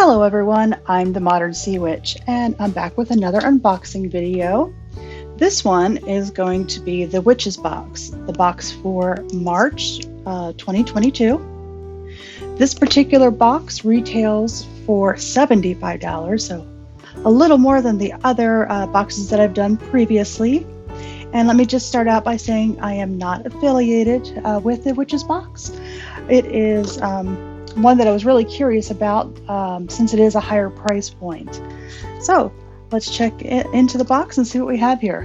Hello everyone, I'm the Modern Sea Witch and I'm back with another unboxing video. This one is going to be the Witch's box, the box for March 2022. This particular box retails for $75, so a little more than the other boxes that I've done previously. And let me just start out by saying I am not affiliated with the Witch's box. It is one that I was really curious about since it is a higher price point. So let's check into the box and see what we have here.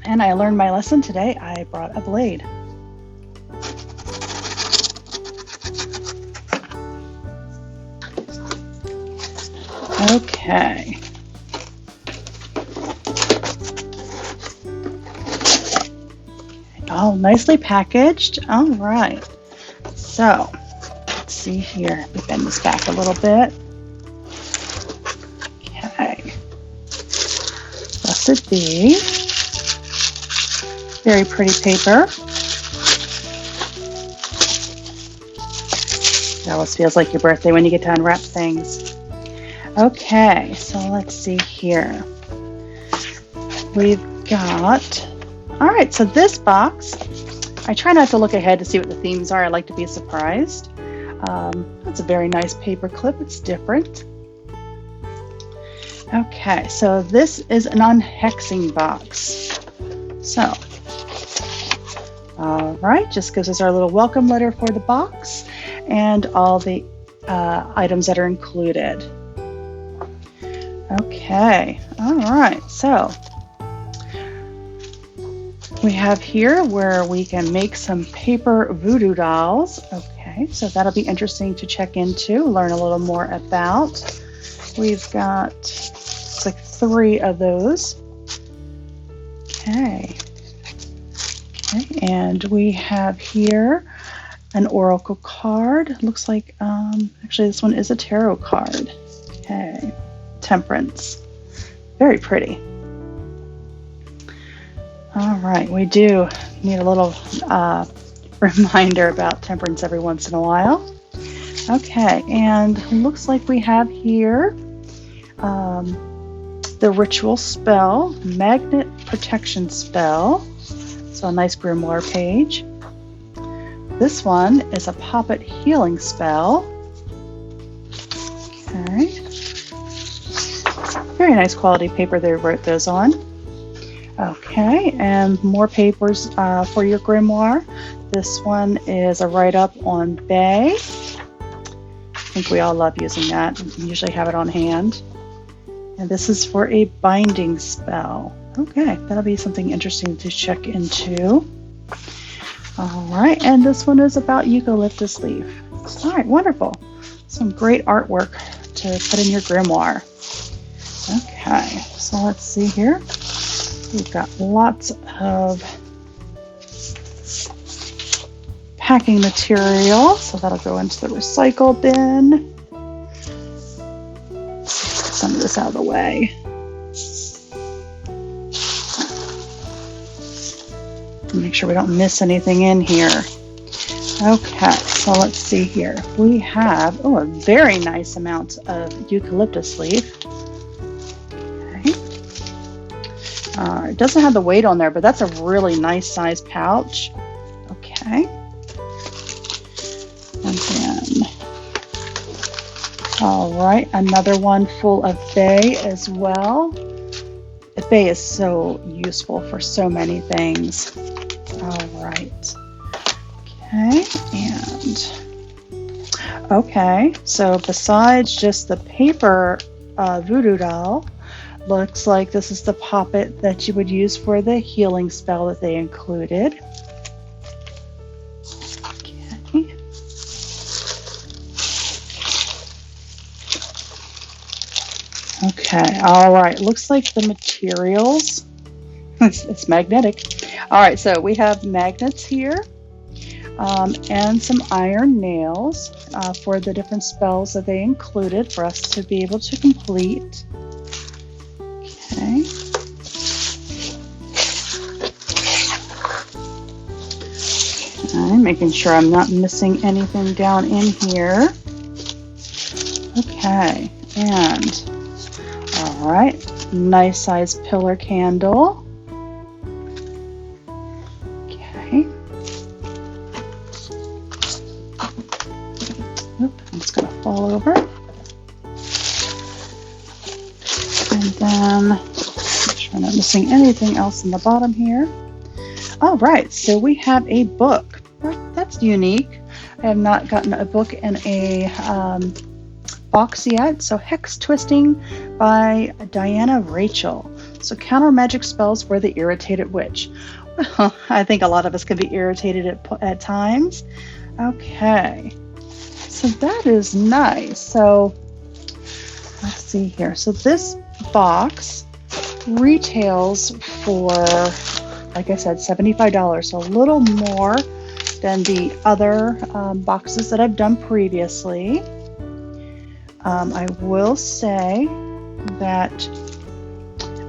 And I learned my lesson today. I brought a blade. Okay. All nicely packaged. All right. So let's see here. We bend this back a little bit. Okay. Blessed be. Very pretty paper. It always feels like your birthday when you get to unwrap things. Okay, so let's see here. We've got, all right, so this box, I try not to look ahead to see what the themes are. I like to be surprised. That's a very nice paper clip. It's different. Okay, so this is an unhexing box. So, all right, just gives us our little welcome letter for the box and all the items that are included. Okay, all right, so we have here where we can make some paper voodoo dolls. Okay, so that'll be interesting to check into, learn a little more about. We've got like 3 of those. Okay. Okay, and we have here an oracle card. Looks like, actually this one is a tarot card. Okay, Temperance. Very pretty. All right, we do need a little reminder about temperance every once in a while. Okay, and looks like we have here the ritual spell, magnet protection spell. So a nice grimoire page. This one is a poppet healing spell. Okay. Very nice quality paper they wrote those on. Okay, and more papers for your grimoire. This one is a write-up on Bay. I think we all love using that. We usually have it on hand. And this is for a binding spell. Okay, that'll be something interesting to check into. All right, and this one is about eucalyptus leaf. All right, wonderful. Some great artwork to put in your grimoire. Okay, so let's see here. We've got lots of packing material, so that'll go into the recycle bin. Get some of this out of the way. Make sure we don't miss anything in here. Okay, so let's see here. We have, a very nice amount of eucalyptus leaf. It doesn't have the weight on there, but that's a really nice size pouch. Okay. And then, all right, another one full of bay as well. Bay is so useful for so many things. All right. Okay, and okay, so besides just the paper voodoo doll, looks like this is the poppet that you would use for the healing spell that they included. Okay. Okay, all right. Looks like the materials, it's magnetic. All right, so we have magnets here and some iron nails for the different spells that they included for us to be able to complete. Okay. I'm making sure I'm not missing anything down in here. Okay, And, all right, nice size pillar candle. Okay. Oop, it's going to fall over. And then, make sure I'm not missing anything else in the bottom here. All right, so we have a book. That's unique. I have not gotten a book in a box yet. So Hex Twisting by Diana Rachel. So counter magic spells for the irritated witch. Well, I think a lot of us can be irritated at times. Okay, so that is nice. So let's see here. So this box retails for, like I said, $75, so a little more than the other boxes that I've done previously. I will say that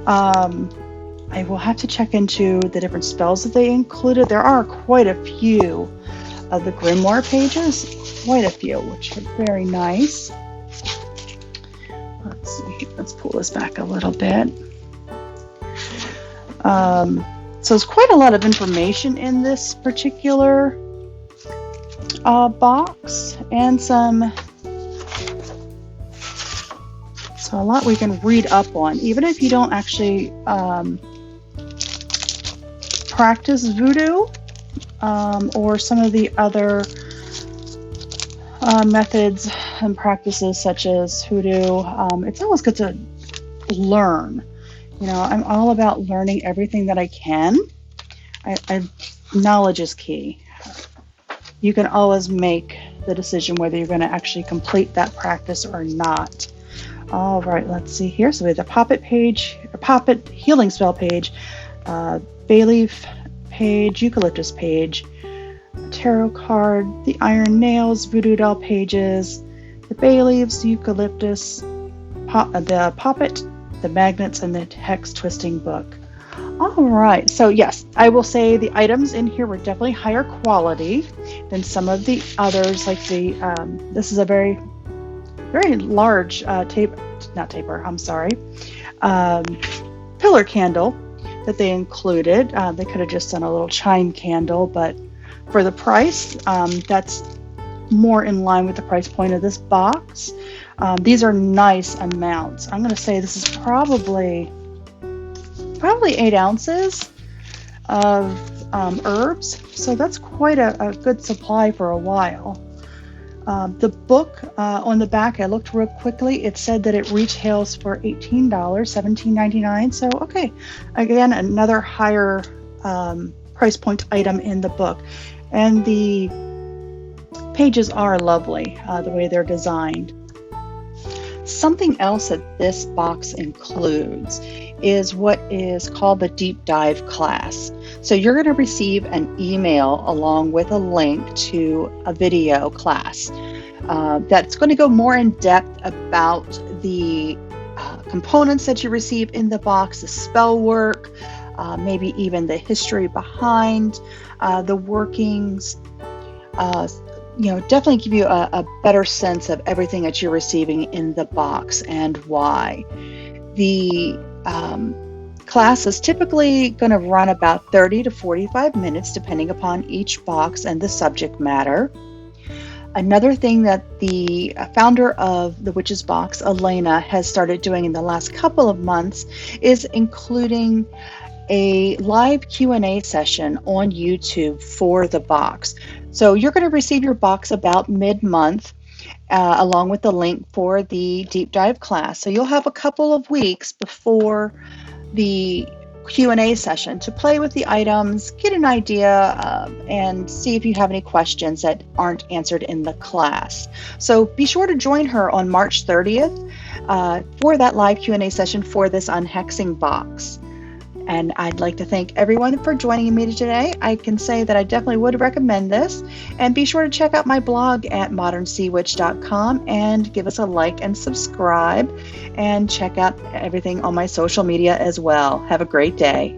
I will have to check into the different spells that they included. There are quite a few of the grimoire pages, quite a few, which are very nice. Let's see, let's pull this back a little bit. So there's quite a lot of information in this particular box, and so a lot we can read up on, even if you don't actually practice voodoo or some of the other methods and practices such as hoodoo. It's always good to learn. You know, I'm all about learning everything that I can. Knowledge is key. You can always make the decision whether you're going to actually complete that practice or not. All right, let's see here. So we have the Poppet page, a Poppet healing spell page, bay leaf page, eucalyptus page, tarot card, the iron nails, voodoo doll pages, the bay leaves, the eucalyptus, the Poppet, the magnets, and the hex twisting book. All right, so yes, I will say the items in here were definitely higher quality than some of the others. Like the this is a very large pillar candle that they included. They could have just done a little chime candle, but for the price, that's more in line with the price point of this box. These are nice amounts. I'm going to say this is probably 8 ounces of herbs, so that's quite a good supply for a while. The book on the back, I looked real quickly, it said that it retails for $18, $17.99. So okay, again, another higher price point item in the book. And the pages are lovely, the way they're designed. Something else that this box includes is what is called the deep dive class. So you're going to receive an email along with a link to a video class that's going to go more in depth about the components that you receive in the box, the spell work, maybe even the history behind the workings. Definitely give you a better sense of everything that you're receiving in the box and why. The class is typically going to run about 30 to 45 minutes depending upon each box and the subject matter. Another thing that the founder of the Witch's Box, Elena, has started doing in the last couple of months is including a live Q&A session on YouTube for the box. So you're going to receive your box about mid-month along with the link for the deep dive class. So you'll have a couple of weeks before the Q&A session to play with the items, get an idea, and see if you have any questions that aren't answered in the class. So be sure to join her on March 30th for that live Q&A session for this unhexing box. And I'd like to thank everyone for joining me today. I can say that I definitely would recommend this. And be sure to check out my blog at modernseawitch.com and give us a like and subscribe. And check out everything on my social media as well. Have a great day.